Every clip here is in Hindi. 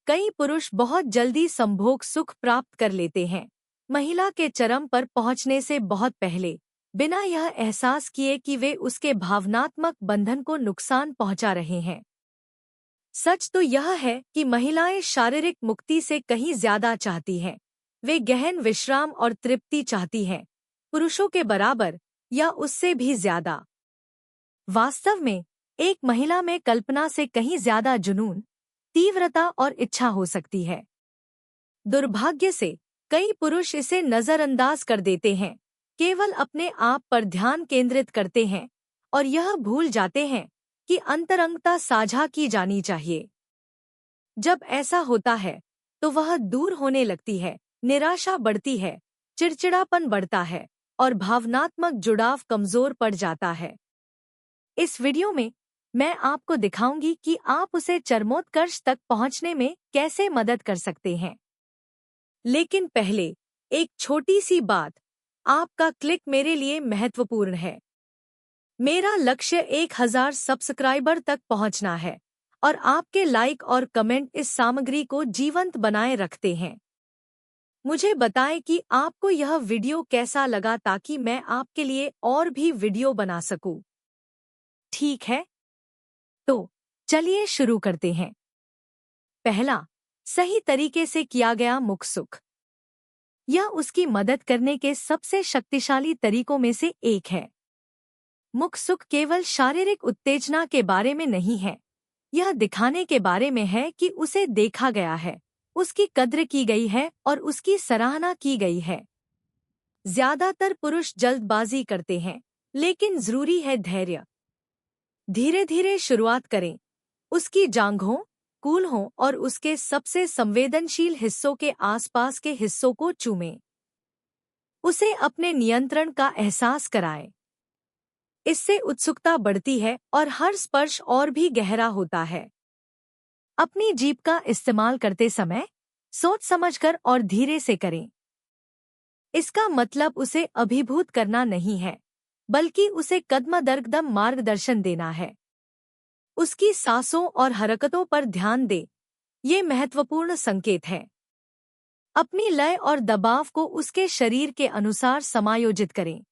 कई पुरुष बहुत जल्दी संभोग सुख प्राप्त कर लेते हैं, महिला के चरम पर पहुंचने से बहुत पहले, बिना यह एहसास किए कि वे उसके भावनात्मक बंधन को नुकसान पहुंचा रहे हैं। सच तो यह है कि महिलाएं शारीरिक मुक्ति से कहीं ज्यादा चाहती हैं। वे गहन विश्राम और तृप्ति चाहती हैं, पुरुषों के बराबर या उससे भी ज्यादा। वास्तव में एक महिला में कल्पना से कहीं ज्यादा जुनून, तीव्रता और इच्छा हो सकती है। दुर्भाग्य से कई पुरुष इसे नजरअंदाज कर देते हैं, केवल अपने आप पर ध्यान केंद्रित करते हैं और यह भूल जाते हैं कि अंतरंगता साझा की जानी चाहिए। जब ऐसा होता है तो वह दूर होने लगती है, निराशा बढ़ती है, चिड़चिड़ापन बढ़ता है और भावनात्मक जुड़ाव कमजोर पड़ जाता है। इस वीडियो में मैं आपको दिखाऊंगी कि आप उसे चरमोत्कर्ष तक पहुंचने में कैसे मदद कर सकते हैं। लेकिन पहले एक छोटी सी बात, आपका क्लिक मेरे लिए महत्वपूर्ण है। मेरा लक्ष्य 1000 सब्सक्राइबर तक पहुंचना है और आपके लाइक और कमेंट इस सामग्री को जीवंत बनाए रखते हैं। मुझे बताएं कि आपको यह वीडियो कैसा लगा ताकि मैं आपके लिए और भी वीडियो बना सकूं। ठीक है, तो चलिए शुरू करते हैं। पहला, सही तरीके से किया गया मुख सुख। यह उसकी मदद करने के सबसे शक्तिशाली तरीकों में से एक है। मुख सुख केवल शारीरिक उत्तेजना के बारे में नहीं है, यह दिखाने के बारे में है कि उसे देखा गया है, उसकी कद्र की गई है और उसकी सराहना की गई है। ज्यादातर पुरुष जल्दबाजी करते हैं, लेकिन जरूरी है धैर्य। धीरे धीरे शुरुआत करें, उसकी जांघों, कूल्हों और उसके सबसे संवेदनशील हिस्सों के आसपास के हिस्सों को चूमें। उसे अपने नियंत्रण का एहसास कराएं। इससे उत्सुकता बढ़ती है और हर स्पर्श और भी गहरा होता है। अपनी जीभ का इस्तेमाल करते समय सोच समझकर और धीरे से करें। इसका मतलब उसे अभिभूत करना नहीं है, बल्कि उसे कदम-दर-कदम मार्गदर्शन देना है। उसकी सांसों और हरकतों पर ध्यान दें, ये महत्वपूर्ण संकेत है। अपनी लय और दबाव को उसके शरीर के अनुसार समायोजित करें।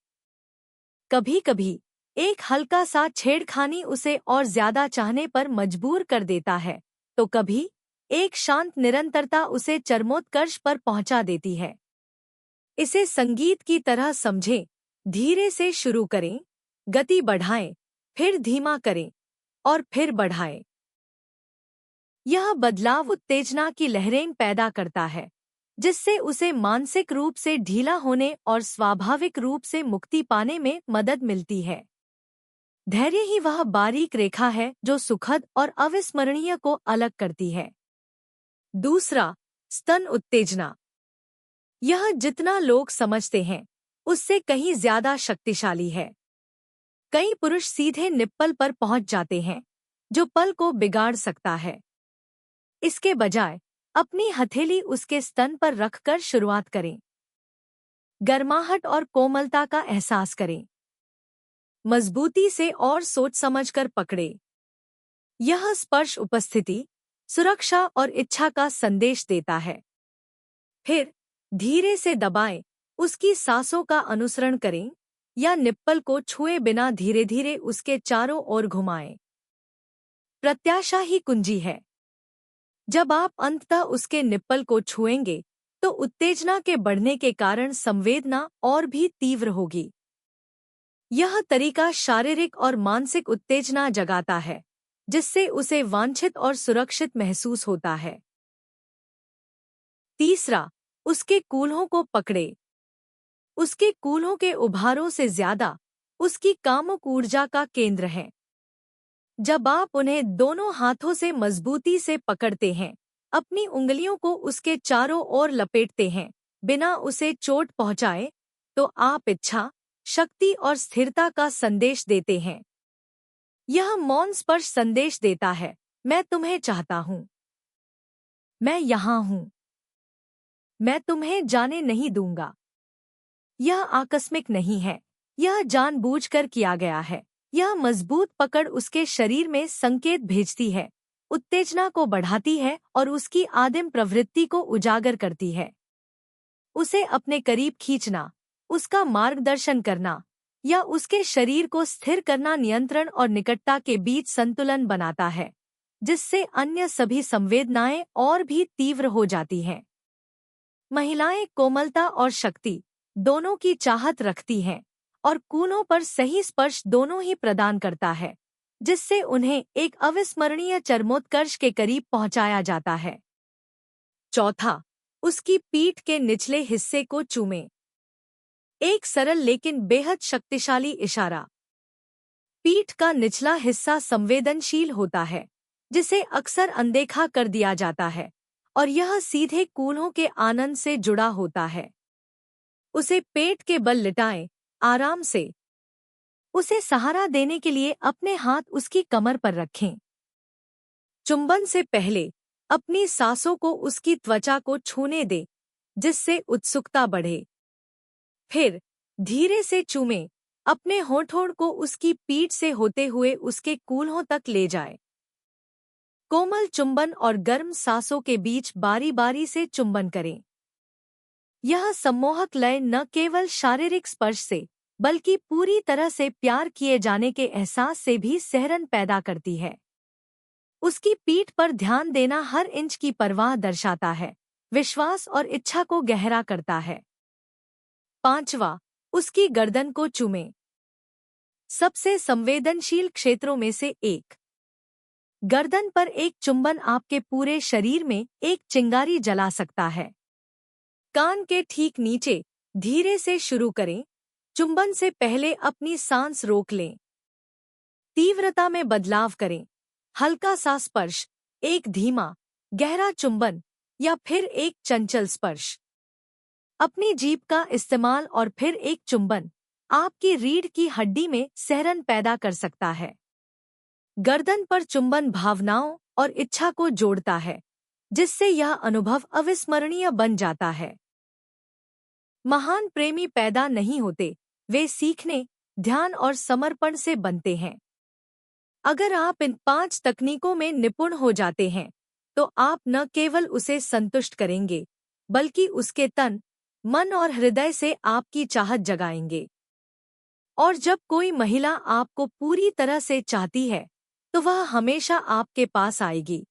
कभी-कभी एक हल्का सा छेड़खानी उसे और ज्यादा चाहने पर मजबूर कर देता है, तो कभी एक शांत निरंतरता उसे चरमोत्कर्ष पर पहुंचा देती है। इसे संगीत की तरह समझें, धीरे से शुरू करें, गति बढ़ाएं, फिर धीमा करें और फिर बढ़ाएं। यह बदलाव उत्तेजना की लहरें पैदा करता है, जिससे उसे मानसिक रूप से ढीला होने और स्वाभाविक रूप से मुक्ति पाने में मदद मिलती है। धैर्य ही वह बारीक रेखा है जो सुखद और अविस्मरणीय को अलग करती है। दूसरा, स्तन उत्तेजना। यह जितना लोग समझते हैं, उससे कहीं ज्यादा शक्तिशाली है। कई पुरुष सीधे निप्पल पर पहुंच जाते हैं, जो पल को बिगाड़ सकता है। इसके बजाय अपनी हथेली उसके स्तन पर रखकर शुरुआत करें। गर्माहट और कोमलता का एहसास करें। मजबूती से और सोच समझकर पकड़े। यह स्पर्श उपस्थिति, सुरक्षा और इच्छा का संदेश देता है। फिर धीरे से दबाएं, उसकी सांसों का अनुसरण करें या निप्पल को छुए बिना धीरे धीरे उसके चारों ओर घुमाएं। प्रत्याशा ही कुंजी है। जब आप अंततः उसके निप्पल को छुएंगे, तो उत्तेजना के बढ़ने के कारण संवेदना और भी तीव्र होगी। यह तरीका शारीरिक और मानसिक उत्तेजना जगाता है, जिससे उसे वांछित और सुरक्षित महसूस होता है। तीसरा, उसके कूल्हों को पकड़े। उसके कूल्हों के उभारों से ज्यादा उसकी कामुक ऊर्जा का केंद्र है। जब आप उन्हें दोनों हाथों से मजबूती से पकड़ते हैं, अपनी उंगलियों को उसके चारों ओर लपेटते हैं, बिना उसे चोट पहुंचाए, तो आप इच्छा, शक्ति और स्थिरता का संदेश देते हैं। यह मौन स्पर्श संदेश देता है, मैं तुम्हें चाहता हूं, मैं यहाँ हूं, मैं तुम्हें जाने नहीं दूंगा। यह आकस्मिक नहीं है, यह जानबूझकर किया गया है। यह मजबूत पकड़ उसके शरीर में संकेत भेजती है, उत्तेजना को बढ़ाती है और उसकी आदिम प्रवृत्ति को उजागर करती है। उसे अपने करीब खींचना, उसका मार्गदर्शन करना या उसके शरीर को स्थिर करना नियंत्रण और निकटता के बीच संतुलन बनाता है, जिससे अन्य सभी संवेदनाएं और भी तीव्र हो जाती हैं। महिलाएं कोमलता और शक्ति दोनों की चाहत रखती हैं और कूलों पर सही स्पर्श दोनों ही प्रदान करता है, जिससे उन्हें एक अविस्मरणीय चरमोत्कर्ष के करीब पहुंचाया जाता है। चौथा, उसकी पीठ के निचले हिस्से को चूमें। एक सरल लेकिन बेहद शक्तिशाली इशारा। पीठ का निचला हिस्सा संवेदनशील होता है, जिसे अक्सर अनदेखा कर दिया जाता है, और यह सीधे कूल्हों के आनंद से जुड़ा होता है। उसे पेट के बल लिटाएं, आराम से। उसे सहारा देने के लिए अपने हाथ उसकी कमर पर रखें। चुंबन से पहले अपनी सांसों को उसकी त्वचा को छूने दें, जिससे उत्सुकता बढ़े। फिर धीरे से चूमें, अपने होठों को उसकी पीठ से होते हुए उसके कूल्हों तक ले जाएं। कोमल चुंबन और गर्म सांसों के बीच बारी-बारी से चुंबन करें। यह सम्मोहक लय न केवल शारीरिक स्पर्श से, बल्कि पूरी तरह से प्यार किए जाने के एहसास से भी सिहरन पैदा करती है। उसकी पीठ पर ध्यान देना हर इंच की परवाह दर्शाता है, विश्वास और इच्छा को गहरा करता है। पांचवा, उसकी गर्दन को चूमें। सबसे संवेदनशील क्षेत्रों में से एक। गर्दन पर एक चुंबन आपके पूरे शरीर में एक चिंगारी जला सकता है। कान के ठीक नीचे धीरे से शुरू करें। चुंबन से पहले अपनी सांस रोक लें। तीव्रता में बदलाव करें। हल्का सा स्पर्श, एक धीमा, गहरा चुंबन या फिर एक चंचल स्पर्श। अपनी जीभ का इस्तेमाल और फिर एक चुंबन आपकी रीढ़ की हड्डी में सिहरन पैदा कर सकता है। गर्दन पर चुंबन भावनाओं और इच्छा को जोड़ता है, जिससे यह अनुभव अविस्मरणीय बन जाता है। महान प्रेमी पैदा नहीं होते, वे सीखने, ध्यान और समर्पण से बनते हैं। अगर आप इन 5 तकनीकों में निपुण हो जाते हैं, तो आप न केवल उसे संतुष्ट करेंगे, बल्कि उसके तन, मन और हृदय से आपकी चाहत जगाएंगे। और जब कोई महिला आपको पूरी तरह से चाहती है, तो वह हमेशा आपके पास आएगी,